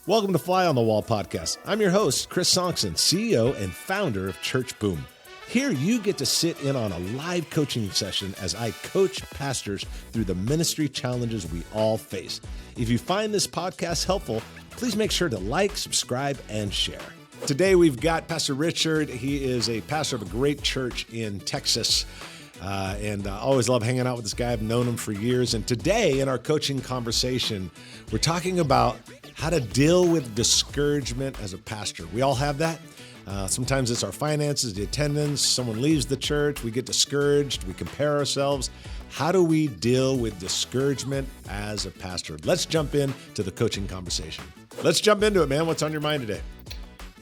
Welcome to Fly on the Wall podcast. I'm your host, Chris Sonkson, CEO and founder of Church Boom. Here you get to sit in on a live coaching session as I coach pastors through the ministry challenges we all face. If you find this podcast helpful, please make sure to like, subscribe, and share. Today we've got Pastor Richard. He is a pastor of a great church in Texas. And I always love hanging out with this guy. I've known him for years. And today in our coaching conversation, we're talking about how to deal with discouragement as a pastor. We all have that. Sometimes it's our finances, the attendance, someone leaves the church, we get discouraged, we compare ourselves. How do we deal with discouragement as a pastor? Let's jump into the coaching conversation. Let's jump into it, man. What's on your mind today?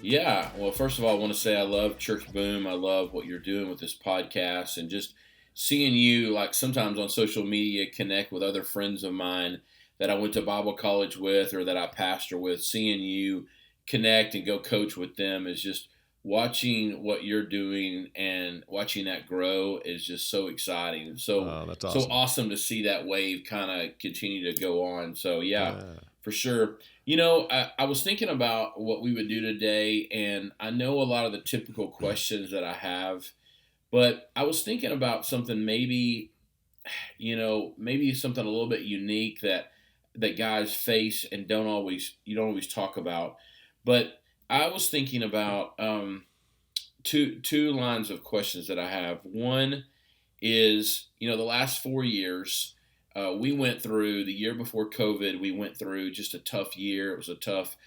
Yeah, well, first of all, I want to say I love Church Boom. I love what you're doing with this podcast and just seeing you, like sometimes on social media, connect with other friends of mine that I went to Bible college with or that I pastor with. Seeing you connect and go coach with them is just watching what you're doing and watching that grow is just so exciting. So, that's awesome. So awesome to see that wave kind of continue to go on. So, yeah. For sure. You know, I was thinking about what we would do today, and I know a lot of the typical questions that I have, but I was thinking about something maybe something a little bit unique that guys face and you don't always talk about. But I was thinking about two lines of questions that I have. One is, the last 4 years, we went through the year before COVID. We went through just a tough year. It was a tough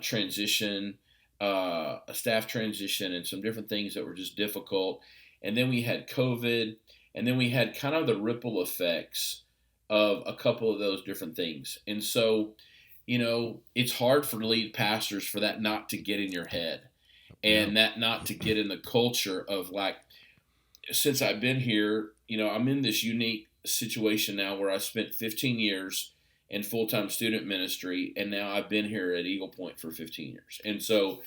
transition, a staff transition, and some different things that were just difficult. And then we had COVID, and then we had kind of the ripple effects of a couple of those different things. And so, it's hard for lead pastors for that not to get in your head and that not to get in the culture of since I've been here, I'm in this unique situation now where I spent 15 years in full-time student ministry, and now I've been here at Eaglepoint for 15 years. And so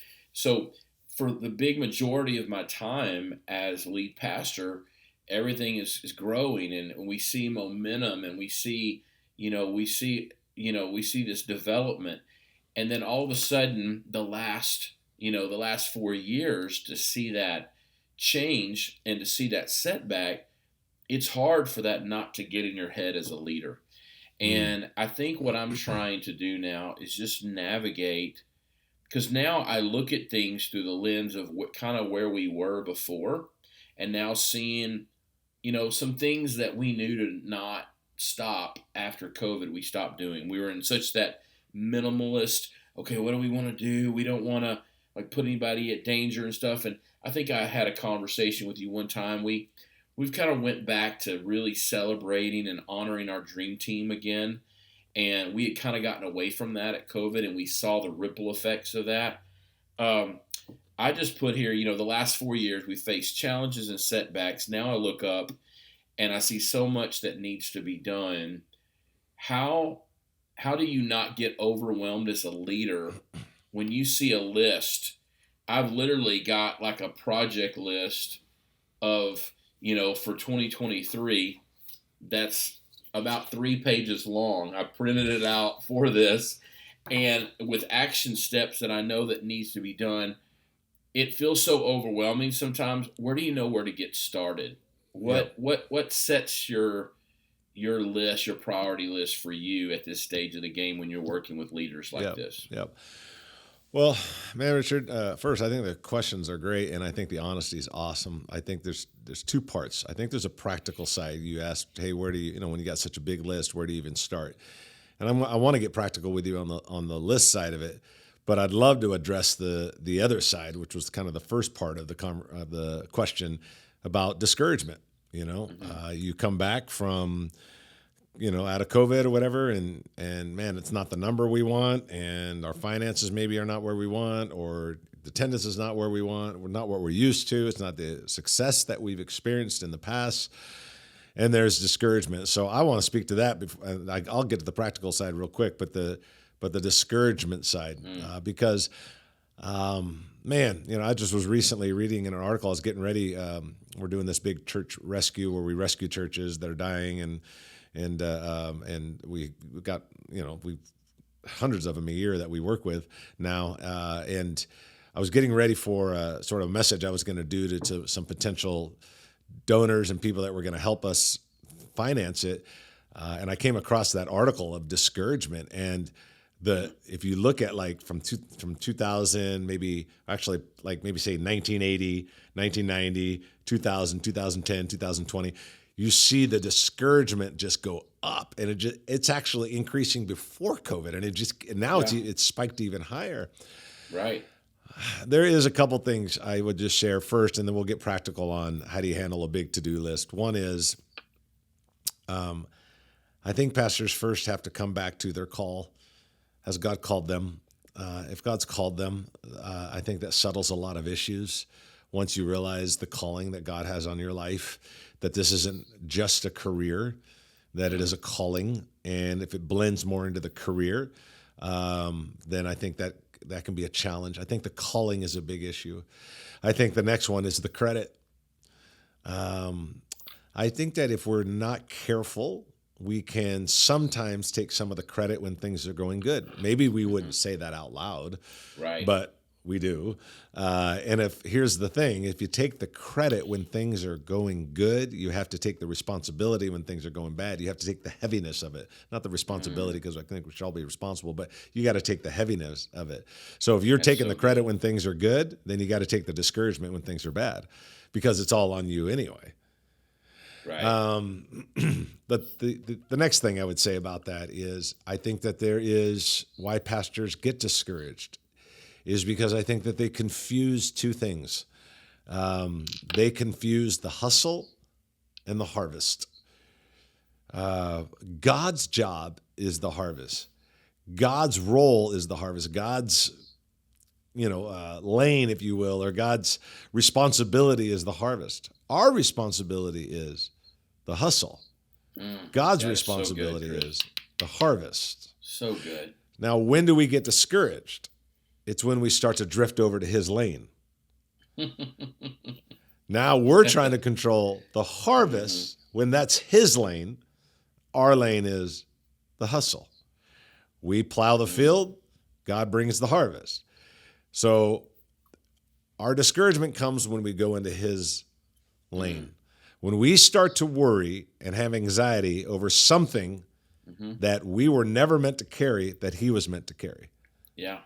for the big majority of my time as lead pastor, everything is growing, and we see momentum, and we see this development. And then all of a sudden, the last 4 years, to see that change and to see that setback, it's hard for that not to get in your head as a leader. And I think what I'm trying to do now is just navigate, because now I look at things through the lens of what kind of where we were before, and now seeing, some things that we knew to not stop after COVID, we stopped doing. We were in such that minimalist, okay, what do we want to do? We don't want to put anybody at danger and stuff. And I think I had a conversation with you one time. We've kind of went back to really celebrating and honoring our dream team again. And we had kind of gotten away from that at COVID, and we saw the ripple effects of that. I just put here, the last 4 years we faced challenges and setbacks. Now I look up and I see so much that needs to be done. How do you not get overwhelmed as a leader when you see a list? I've literally got a project list of, for 2023, that's about 3 pages long. I printed it out for this, and with action steps that I know that needs to be done. It feels so overwhelming sometimes. Where do you know where to get started? What sets your list, your priority list for you at this stage of the game when you're working with leaders like this? Yep. Well, man, Richard, first, I think the questions are great, and I think the honesty is awesome. I think there's two parts. I think there's a practical side. You asked, hey, where do you, when you got such a big list, where do you even start? And I want to get practical with you on the list side of it, but I'd love to address the other side, which was kind of the first part of the question about discouragement. You come back from out of COVID or whatever, and man, it's not the number we want, and our finances maybe are not where we want, or the attendance is not where we want, we're not what we're used to, it's not the success that we've experienced in the past, and there's discouragement. So I want to speak to that. I'll get to the practical side real quick, but the discouragement side, because man, I just was recently reading in an article. I was getting ready. We're doing this big church rescue where we rescue churches that are dying, and we got, we hundreds of them a year that we work with now. And I was getting ready for a sort of message I was going to do to some potential donors and people that were going to help us finance it. And I came across that article of discouragement. And if you look at like from 2000, maybe actually like maybe say 1980, 1990, 2000, 2010, 2020, you see the discouragement just go up, and it's actually increasing before COVID, and now it's spiked even higher. Right. There is a couple things I would just share first, and then we'll get practical on how do you handle a big to-do list. One is, I think pastors first have to come back to their call. Has God called them? If God's called them, I think that settles a lot of issues. Once you realize the calling that God has on your life, that this isn't just a career, that it is a calling. And if it blends more into the career, then I think that can be a challenge. I think the calling is a big issue. I think the next one is the credit. I think that if we're not careful, we can sometimes take some of the credit when things are going good. Maybe we wouldn't say that out loud, right? But we do. And here's the thing, if you take the credit when things are going good, you have to take the responsibility when things are going bad. You have to take the heaviness of it, not the responsibility, because I think we should all be responsible, but you got to take the heaviness of it. So if you're taking the credit when things are good, then you got to take the discouragement when things are bad, because it's all on you anyway. Right. But the next thing I would say about that is I think that there is why pastors get discouraged is because I think that they confuse two things. They confuse the hustle and the harvest. God's job is the harvest. God's role is the harvest. God's lane, if you will, or God's responsibility is the harvest. Our responsibility is the hustle. God's responsibility is the harvest. So good. Now, when do we get discouraged? It's when we start to drift over to his lane. Now we're trying to control the harvest when that's his lane. Our lane is the hustle. We plow the field, God brings the harvest. So our discouragement comes when we go into his lane. When we start to worry and have anxiety over something that we were never meant to carry, that he was meant to carry. Yeah.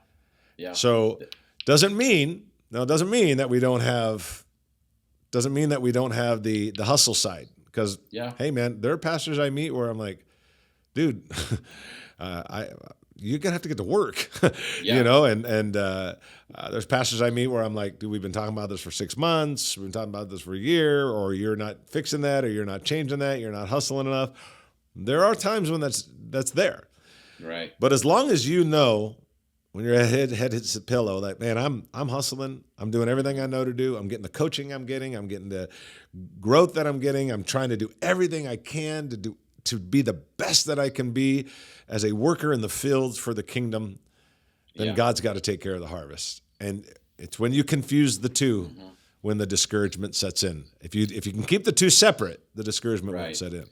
Yeah. So doesn't mean that we don't have the hustle side. Because hey man, there are pastors I meet where I'm like, dude, you're gonna have to get to work. And there's pastors I meet where I'm like, dude, we've been talking about this for 6 months, we've been talking about this for a year, or you're not fixing that, or you're not changing that, you're not hustling enough. There are times when that's there. Right. But as long as you know when your head hits the pillow, like, man, I'm hustling, I'm doing everything I know to do, I'm getting the coaching I'm getting the growth that I'm getting, I'm trying to do everything I can to be the best that I can be as a worker in the fields for the kingdom, then God's got to take care of the harvest. And it's when you confuse the two when the discouragement sets in. If you can keep the two separate, the discouragement won't set in.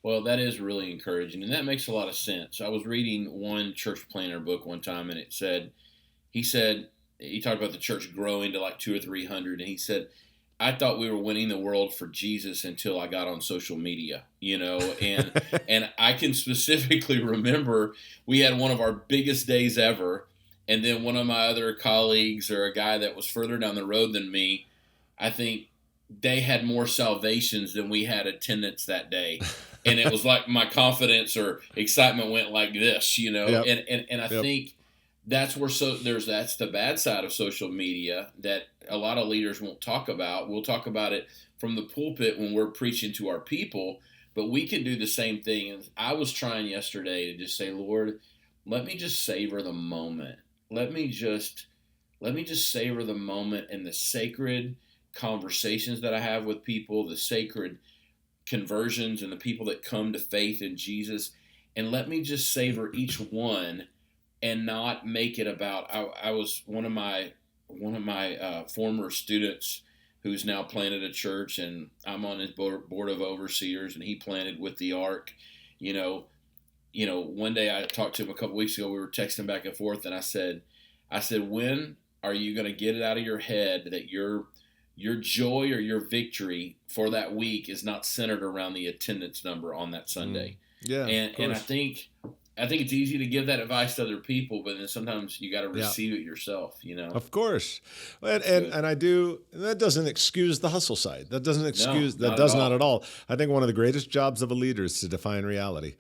Well, that is really encouraging, and that makes a lot of sense. I was reading one church planner book one time, and he talked about the church growing to like 200 or 300, and he said, I thought we were winning the world for Jesus until I got on social media, and and I can specifically remember we had one of our biggest days ever, and then one of my other colleagues or a guy that was further down the road than me, I think they had more salvations than we had attendance that day. And it was like my confidence or excitement went like this, Yep. And I think that's where that's the bad side of social media that a lot of leaders won't talk about. We'll talk about it from the pulpit when we're preaching to our people, but we can do the same thing. And I was trying yesterday to just say, Lord, let me just savor the moment. Let me just savor the moment and the sacred conversations that I have with people, the sacred conversions and the people that come to faith in Jesus, and let me just savor each one and not make it about. I was one of my former students who's now planted a church, and I'm on his board of overseers, and he planted with the Ark. one day I talked to him a couple weeks ago. We were texting back and forth, and I said, when are you going to get it out of your head that your joy or your victory for that week is not centered around the attendance number on that Sunday? Yeah, and I think it's easy to give that advice to other people, but then sometimes you got to receive it yourself. Of course, and I do. And that doesn't excuse the hustle side. That doesn't excuse. No, that does not at all. I think one of the greatest jobs of a leader is to define reality,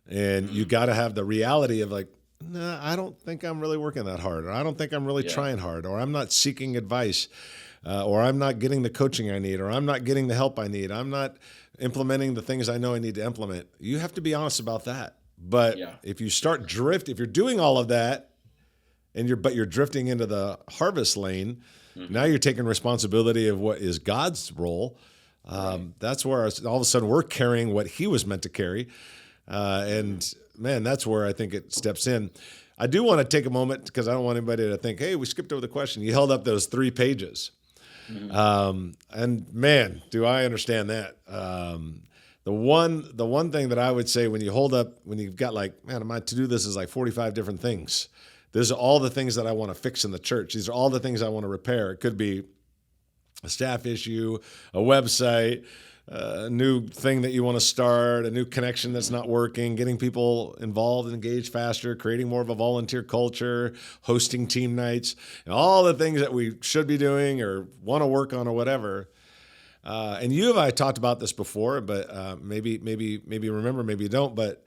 and you got to have the reality of like, nah, I don't think I'm really working that hard, or I don't think I'm really trying hard, or I'm not seeking advice, or I'm not getting the coaching I need, or I'm not getting the help I need. I'm not implementing the things I know I need to implement. You have to be honest about that. But if you start if you're doing all of that, but you're drifting into the harvest lane, now you're taking responsibility of what is God's role. That's where all of a sudden we're carrying what He was meant to carry, and man, that's where I think it steps in. I do want to take a moment because I don't want anybody to think, hey, we skipped over the question. You held up those 3 pages. And man, do I understand that. The one thing that I would say when you've got like, man, my to-do list is like 45 different things. These are all the things that I want to fix in the church. These are all the things I want to repair. It could be a staff issue, a website, a new thing that you want to start, a new connection that's not working, getting people involved and engaged faster, creating more of a volunteer culture, hosting team nights, and all the things that we should be doing or want to work on or whatever. And you and I talked about this before, but maybe remember, maybe you don't. But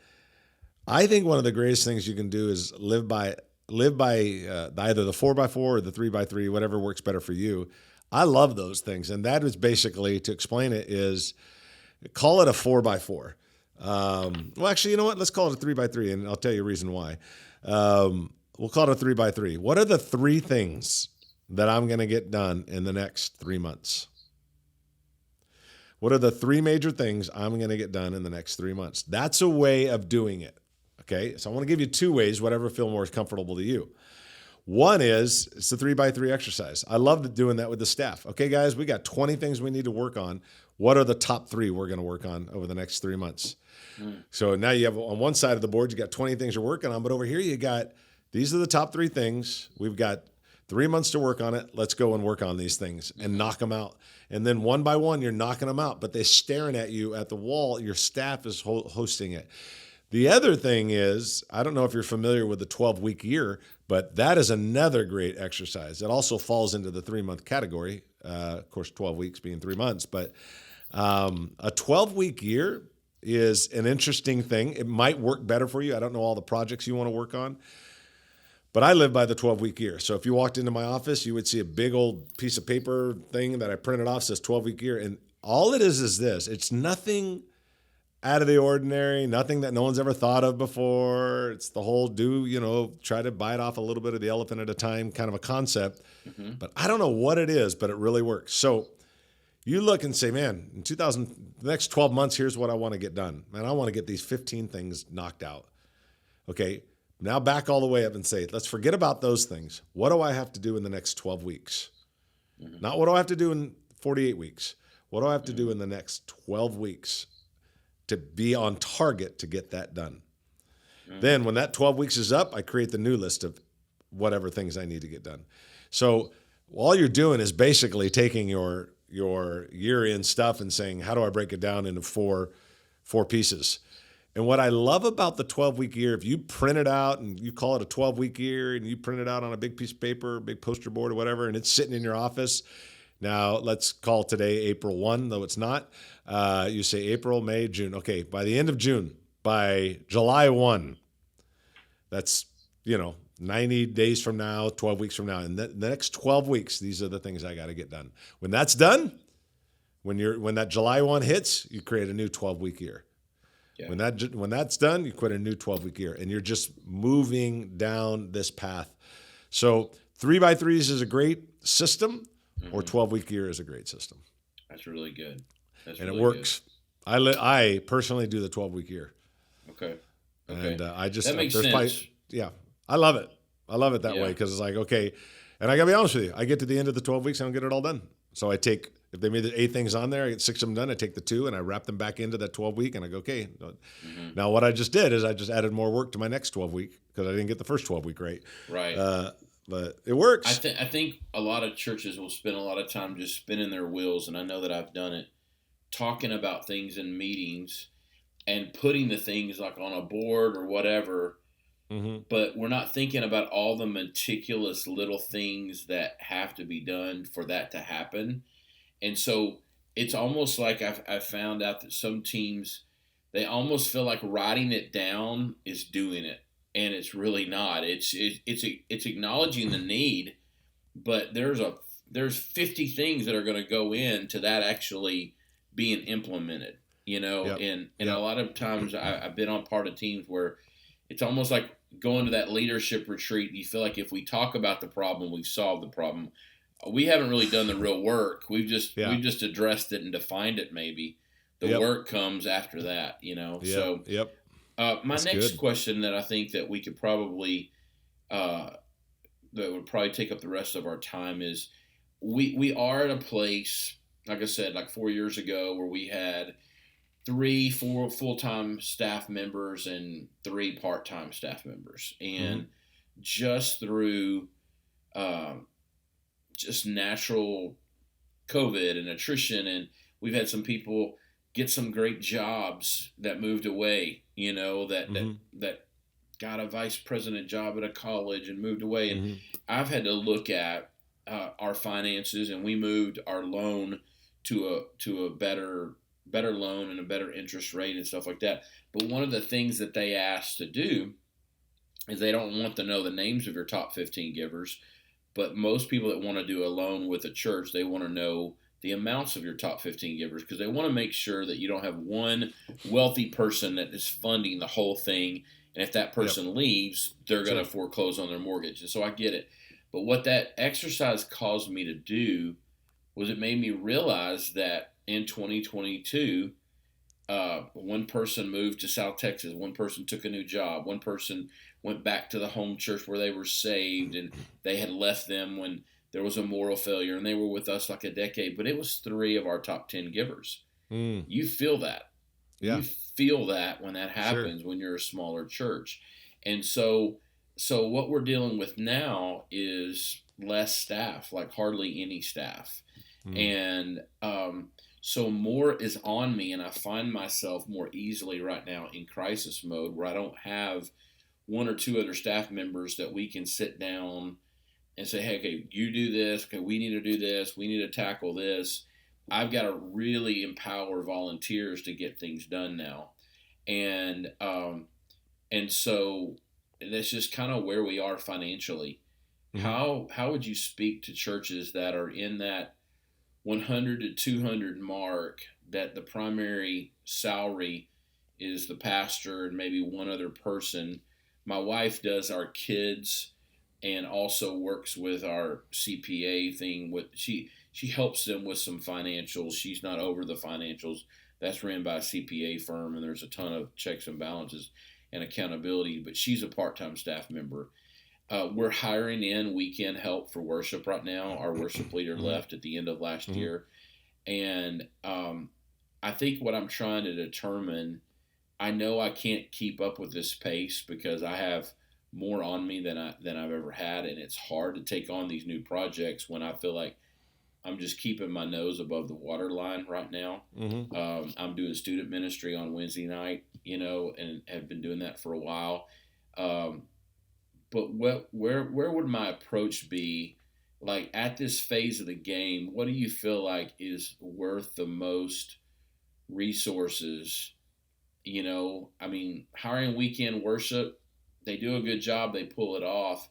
I think one of the greatest things you can do is live by either the 4x4 or the 3x3, whatever works better for you. I love those things. And that is basically, to explain it, is call it a 4x4. Well, actually, you know what? Let's call it a 3x3, and I'll tell you a reason why. We'll call it a 3x3. What are the 3 things that I'm going to get done in the next 3 months? What are the 3 major things I'm going to get done in the next 3 months? That's a way of doing it. Okay, so I want to give you 2 ways, whatever feel more comfortable to you. One is it's the 3x3 exercise. I love doing that with the staff. Okay, guys, we got 20 things we need to work on. What are the top 3 we're going to work on over the next 3 months? So now you have on one side of the board, you got 20 things you're working on, but over here you got, these are the top 3 things. We've got 3 months to work on it. Let's go and work on these things and knock them out. And then one by one, you're knocking them out, but they're staring at you at the wall. Your staff is hosting it. The other thing is, I don't know if you're familiar with the 12-week year, but that is another great exercise. It also falls into the 3-month category. Of course, 12 weeks being 3 months, but a 12-week year is an interesting thing. It might work better for you. I don't know all the projects you want to work on, but I live by the 12-week year. So if you walked into my office, you would see a big old piece of paper thing that I printed off, says 12-week year. And all it is this. It's nothing out of the ordinary, nothing that no one's ever thought of before. It's the whole try to bite off a little bit of the elephant at a time kind of a concept. But I don't know what it is, but it really works. So you look and say, man, the next 12 months, here's what I want to get done. Man, I want to get these 15 things knocked out. Okay, now back all the way up and say, let's forget about those things. What do I have to do in the next 12 weeks? Not what do I have to do in 48 weeks. What do I have to do in the next 12 weeks to be on target to get that done? Then when that 12 weeks is up, I create the new list of whatever things I need to get done. So all you're doing is basically taking your year-end stuff and saying, how do I break it down into four pieces? And what I love about the 12-week year, if you print it out and you call it a 12-week year and you print it out on a big piece of paper, big poster board or whatever, and it's sitting in your office. Now, let's call today April 1, though it's not. You say April, May, June. Okay, by the end of June, by July 1, that's, 90 days from now, 12 weeks from now. And the next 12 weeks, these are the things I got to get done. When that's done, when that July 1 hits, you create a new 12-week year. Yeah. When that's done, you quit a new 12-week year, and you're just moving down this path. So 3x3s is a great system, or 12-week year is a great system. That's really good. And really it works. Good. I personally do the 12-week year. Okay. And that makes sense. I love it. I love it that way because it's like, okay, and I got to be honest with you, I get to the end of the 12 weeks, I don't get it all done. So if If they made the 8 things on there, I get 6 of them done. I take the 2 and I wrap them back into that 12-week, and I go, okay. Hmm. Now what I just did is I just added more work to my next 12-week because I didn't get the first 12-week right. Right. But it works. I think a lot of churches will spend a lot of time just spinning their wheels, and I know that I've done it, talking about things in meetings and putting the things like on a board or whatever, Mm-hmm. but we're not thinking about all the meticulous little things that have to be done for that to happen. And so it's almost like I've found out that some teams, they almost feel like writing it down is doing it, and it's really not. It's acknowledging the need, but there's 50 things that are going to go into that actually being implemented. Yep. And a Yep. lot of times I've been on part of teams where it's almost like going to that leadership retreat. You feel like if we talk about the problem, we've solved the problem. We haven't really done the real work. Yeah. We've just addressed it and defined it. Maybe the Yep. work comes after that. Yep. So Yep. my That's next good. question that I think that we could probably uh, that would probably take up the rest of our time is we are at a place, like I said, like 4 years ago, where we had 4 full-time staff members and 3 part-time staff members, Mm-hmm. and just through um, just natural COVID and attrition, and we've had some people get some great jobs that moved away, Mm-hmm. that got a vice president job at a college and moved away. And Mm-hmm. I've had to look at our finances, and we moved our loan to a better loan and a better interest rate and stuff like that. But one of the things that they asked to do is they don't want to know the names of your top 15 givers, but most people that want to do a loan with a church, they want to know the amounts of your top 15 givers, because they want to make sure that you don't have one wealthy person that is funding the whole thing. And if that Yep. person leaves, they're going Sure. to foreclose on their mortgage. And so I get it. But what that exercise caused me to do was it made me realize that in 2022, one person moved to South Texas, one person took a new job, one person went back to the home church where they were saved, and they had left them when there was a moral failure, and they were with us like a decade. But it was 3 of our top 10 givers. Mm. You feel that. Yeah. You feel that when that Sure. happens when you're a smaller church. And so what we're dealing with now is less staff, like hardly any staff. Mm. And so more is on me, and I find myself more easily right now in crisis mode, where I don't have 1 or 2 other staff members that we can sit down and say, hey, okay, you do this. Okay, we need to do this. We need to tackle this. I've got to really empower volunteers to get things done now. And so that's just kind of where we are financially. Mm-hmm. How would you speak to churches that are in that 100 to 200 mark, that the primary salary is the pastor and maybe one other person? My wife does our kids and also works with our CPA thing. She helps them with some financials. She's not over the financials. That's ran by a CPA firm, and there's a ton of checks and balances and accountability. But she's a part-time staff member. We're hiring in weekend help for worship right now. Our worship leader Mm-hmm. left at the end of last Mm-hmm. year, and I think what I'm trying to determine, I know I can't keep up with this pace because I have more on me than I've ever had, and it's hard to take on these new projects when I feel like I'm just keeping my nose above the waterline right now. Mm-hmm. I'm doing student ministry on Wednesday night, and have been doing that for a while. But where would my approach be? Like at this phase of the game, what do you feel like is worth the most resources? I mean, hiring weekend worship, they do a good job, they pull it off,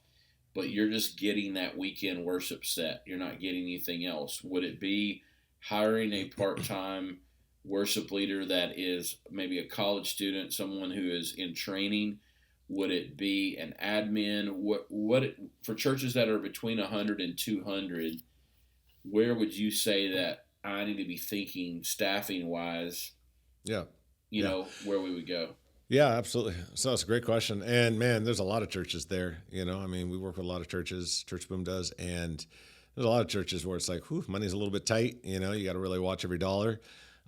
but you're just getting that weekend worship set. You're not getting anything else. Would it be hiring a part-time worship leader that is maybe a college student, someone who is in training? Would it be an admin? What for churches that are between 100 and 200, where would you say that I need to be thinking staffing wise, Yeah. Yeah. where we would go? Yeah, absolutely. So that's a great question. And man, there's a lot of churches there. I mean, we work with a lot of churches, Church Boom does. And There's a lot of churches where it's like, whew, money's a little bit tight. You got to really watch every dollar.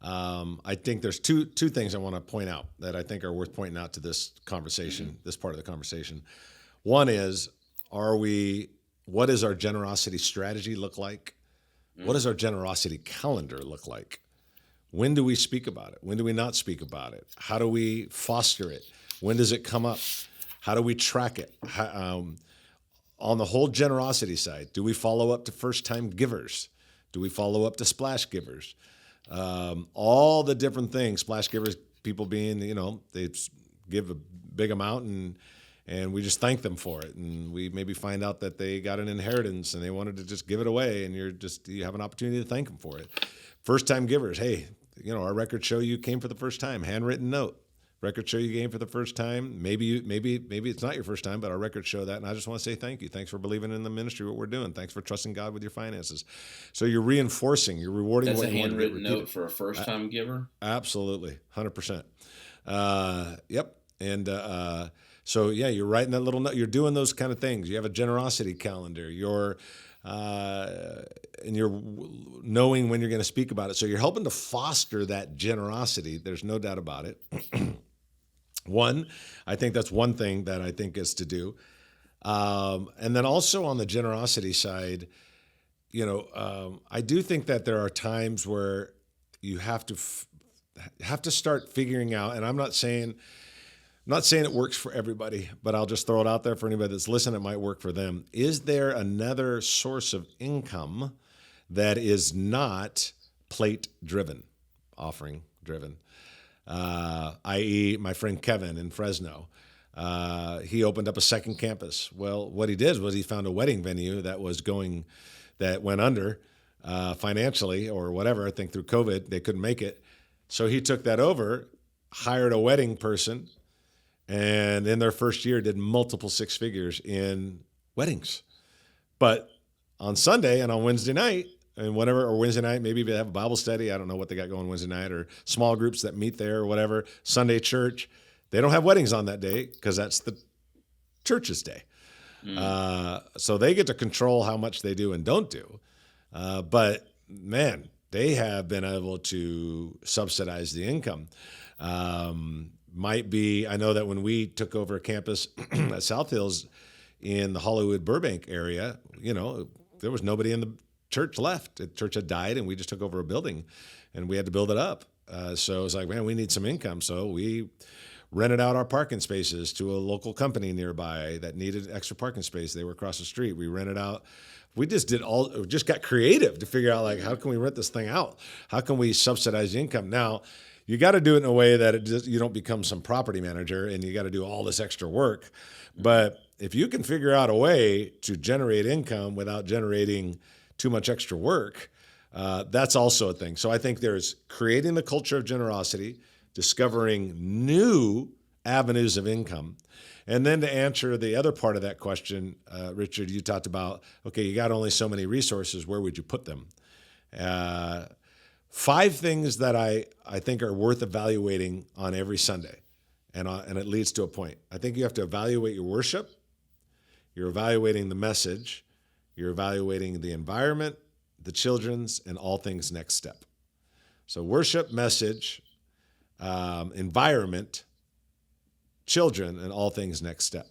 I think there's two things I want to point out that I think are worth pointing out to this conversation, this part of the conversation. One is, what does our generosity strategy look like? What does our generosity calendar look like? When do we speak about it? When do we not speak about it? How do we foster it? When does it come up? How do we track it? On the whole generosity side, do we follow up to first-time givers? Do we follow up to splash givers? All the different things, splash givers, people being, they give a big amount and we just thank them for it. And we maybe find out that they got an inheritance and they wanted to just give it away, and you have an opportunity to thank them for it. First-time givers, hey, our records show you came for the first time, handwritten note. Records show you came for the first time. Maybe it's not your first time, but our records show that. And I just want to say thank you. Thanks for believing in the ministry, what we're doing. Thanks for trusting God with your finances. So you're reinforcing, you're rewarding. That's what a you handwritten note for a first-time giver? Absolutely, 100%. Yep. And so, yeah, you're writing that little note. You're doing those kind of things. You have a generosity calendar. And you're knowing when you're going to speak about it. So you're helping to foster that generosity. There's no doubt about it. I think that's one thing that I think is to do. And then also on the generosity side, I do think that there are times where you have to start figuring out, and I'm not saying it works for everybody, but I'll just throw it out there for anybody that's listening, it might work for them. Is there another source of income that is not plate driven, offering driven? I.e., my friend Kevin in Fresno. He opened up a second campus. Well, what he did was he found a wedding venue that went under financially or whatever. I think through COVID, they couldn't make it. So he took that over, hired a wedding person, and in their first year did multiple six figures in weddings. But on Sunday and on Wednesday night, and whatever, or Wednesday night, maybe they have a Bible study. I don't know what they got going Wednesday night, or small groups that meet there or whatever. Sunday church. They don't have weddings on that day because that's the church's day. So they get to control how much they do and don't do. But man, they have been able to subsidize the income. I know that when we took over a campus at South Hills in the Hollywood Burbank area, there was nobody in the church left. The church had died, and we just took over a building, and we had to build it up. So it was like, man, we need some income. So we rented out our parking spaces to a local company nearby that needed extra parking space. They were across the street. We rented out. We just got creative to figure out, like, how can we rent this thing out? How can we subsidize the income? Now, you got to do it in a way that you don't become some property manager and you got to do all this extra work. But if you can figure out a way to generate income without generating too much extra work, that's also a thing. So I think there's creating the culture of generosity, discovering new avenues of income. And then to answer the other part of that question, Richard, you talked about, okay, you got only so many resources, where would you put them? 5 things that I think are worth evaluating on every Sunday, and it leads to a point. I think you have to evaluate your worship. You're evaluating the message. You're evaluating the environment, the children's, and all things next step. So worship, message, environment, children, and all things next step.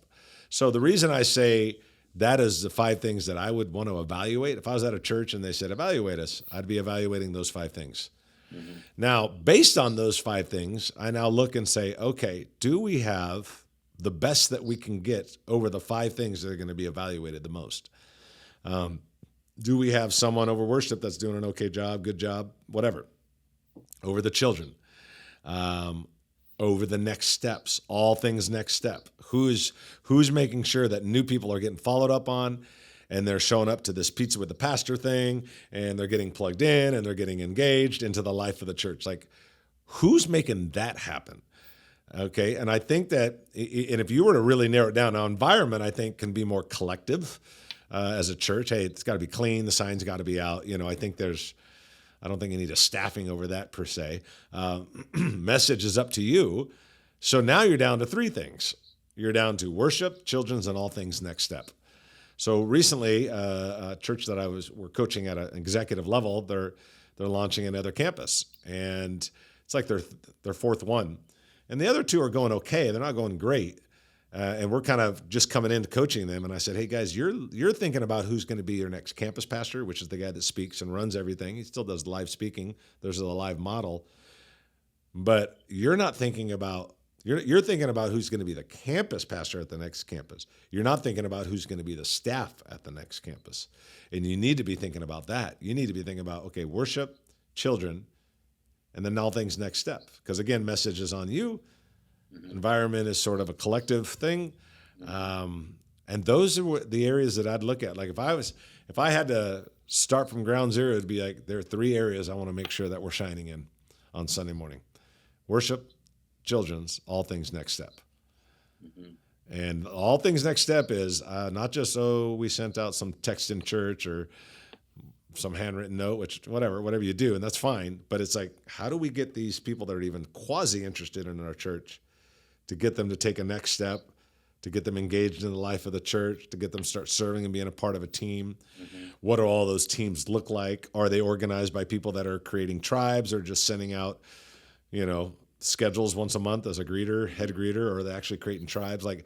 So the reason I say that is the 5 things that I would want to evaluate. If I was at a church and they said, evaluate us, I'd be evaluating those 5 things. Mm-hmm. Now, based on those 5 things, I now look and say, okay, do we have the best that we can get over the 5 things that are going to be evaluated the most? Do we have someone over worship that's doing an okay job, good job, whatever, over the children? Over the next steps, all things next step. Who's making sure that new people are getting followed up on, and they're showing up to this pizza with the pastor thing, and they're getting plugged in, and they're getting engaged into the life of the church. Like, who's making that happen? Okay, and I think that, and if you were to really narrow it down, now environment, I think, can be more collective as a church. Hey, it's got to be clean, the sign's got to be out. I don't think you need a staffing over that per se. Message is up to you. So now you're down to 3 things. You're down to worship, children's, and all things next step. So recently, a church that we're coaching at an executive level, they're launching another campus, and it's like their fourth one, and the other two are going okay. They're not going great, and we're kind of just coming into coaching them. And I said, hey guys, you're thinking about who's going to be your next campus pastor, which is the guy that speaks and runs everything. He still does live speaking. There's a live model, but you're not thinking about. You're thinking about who's going to be the campus pastor at the next campus. You're not thinking about who's going to be the staff at the next campus. And you need to be thinking about that. You need to be thinking about, okay, worship, children, and then all things next step. Because again, message is on you. Environment is sort of a collective thing. And those are the areas that I'd look at. Like if I had to start from ground zero, it'd be like, there are 3 areas I want to make sure that we're shining in on Sunday morning. Worship, children's, all things next step. And all things next step is not just, we sent out some text in church or some handwritten note, which whatever you do, and that's fine. But it's like, how do we get these people that are even quasi interested in our church to get them to take a next step, to get them engaged in the life of the church, to get them start serving and being a part of a team? What do all those teams look like? Are they organized by people that are creating tribes or just sending out, schedules once a month as a head greeter, or are they actually creating tribes? Like,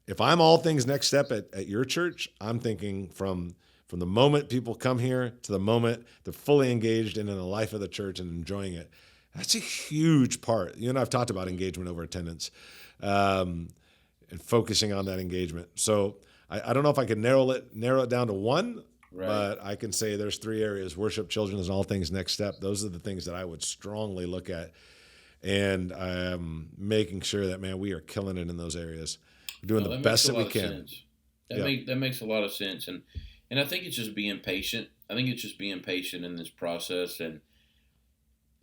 if I'm all things next step at your church, I'm thinking from the moment people come here to the moment they're fully engaged in the life of the church and enjoying it. That's a huge part. You and I've talked about engagement over attendance, and focusing on that engagement. So I don't know if I could narrow it down to one, right, but I can say there's 3 areas: worship, children, and all things next step. Those are the things that I would strongly look at. And I'm making sure that, man, we are killing it in those areas. We're doing the best that we can. That makes a lot of sense. And I think it's just being patient. I think it's just being patient in this process and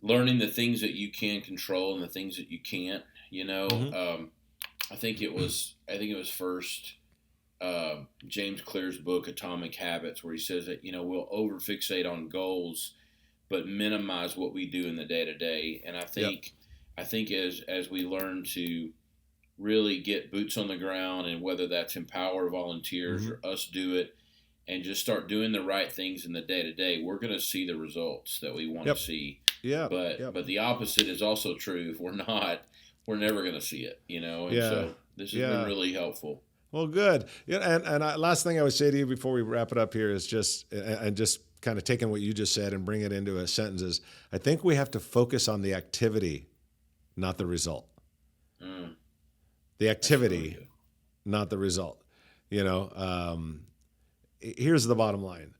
learning the things that you can control and the things that you can't. I think it was first James Clear's book, Atomic Habits, where he says that, we'll overfixate on goals, but minimize what we do in the day-to-day. And I think as we learn to really get boots on the ground, and whether that's empower volunteers or us do it, and just start doing the right things in the day-to-day, we're going to see the results that we want to see. Yeah. But the opposite is also true. If we're not, we're never going to see it, So this has been really helpful. Well, good. Last thing I would say to you before we wrap it up here is just kind of taking what you just said and bring it into a sentence is, I think we have to focus on the activity, not the result. The activity, really, not the result. Here's the bottom line.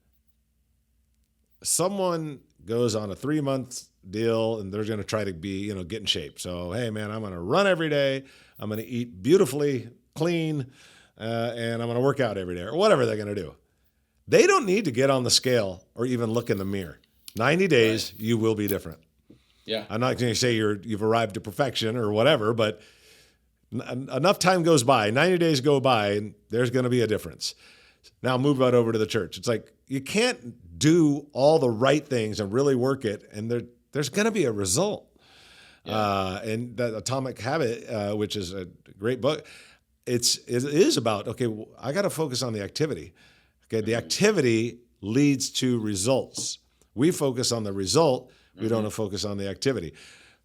Someone goes on a 3-month deal and they're going to try to be, get in shape. So, hey man, I'm going to run every day. I'm going to eat beautifully clean, and I'm going to work out every day, or whatever they're going to do. They don't need to get on the scale or even look in the mirror. 90 days, right, you will be different. Yeah. I'm not going to say you've arrived to perfection or whatever, but enough time goes by, 90 days go by, and there's going to be a difference. Now move right over to the church. It's like, you can't do all the right things and really work it, and there's going to be a result. Yeah. And that Atomic Habit, which is a great book, it is about, okay, I got to focus on the activity. Okay, the activity leads to results. We focus on the result. We don't focus on the activity.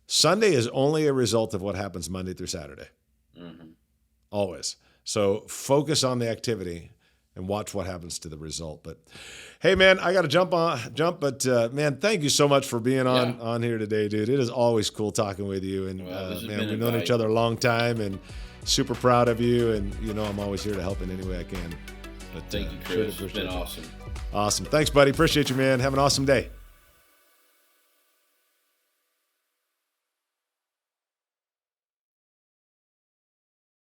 Sunday is only a result of what happens Monday through Saturday. Always. So focus on the activity and watch what happens to the result. But hey, man, I got to jump. But man, thank you so much for being on here today, dude. It is always cool talking with you. And man, we've known each other a long time, and super proud of you. And I'm always here to help in any way I can. But thank you, Chris. It's been awesome. Awesome. Thanks, buddy. Appreciate you, man. Have an awesome day.